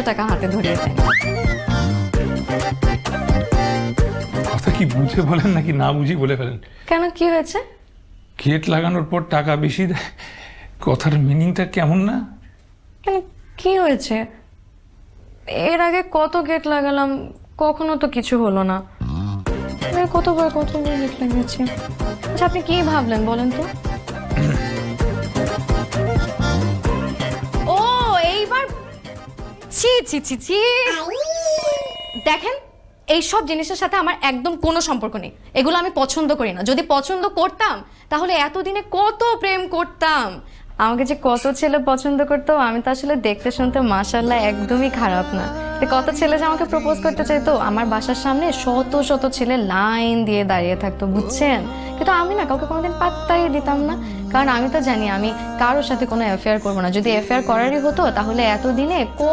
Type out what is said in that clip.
টাকা হাতে ধরিয়ে দেয়। কথা কি বুঝে বলেন নাকি না বুঝি বলে ফেলেন? কেন, কি হয়েছে? গেট লাগানোর পর টাকা বেশি দেয়, কথার মিনিংটা কেমন না? কেন, কি হয়েছে? এর আগে কত গেট লাগালাম, কখনো তো কিছু হলো না। কতবার গেট লাগিয়েছি। আচ্ছা, আপনি কি ভাবলেন বলেন তো? ও এইবার, ছি ছি ছি ছি, দেখেন এইসব জিনিসের সাথে আমার একদম কোনো সম্পর্ক নেই। এগুলো আমি পছন্দ করি না। যদি পছন্দ করতাম তাহলে এতদিনে কত প্রেম করতাম। আমাকে যে কত ছেলে পছন্দ করতো, আমি তো আসলে দেখতে শুনতে মাশাআল্লাহ একদমই খারাপ না। কত ছেলে যে আমাকে প্রপোজ করতে চাইতো, আমার বাসার সামনে শত শত ছেলে লাইন দিয়ে দাঁড়িয়ে থাকতো, বুঝছেন? কিন্তু আমি না কাউকে কোনোদিন পাত্তাই দিতাম না, কারণ আমি তো জানি আমি কারোর সাথে কোনো অ্যাফেয়ার করবো না। যদি অ্যাফেয়ার করারই হতো তাহলে এতদিনে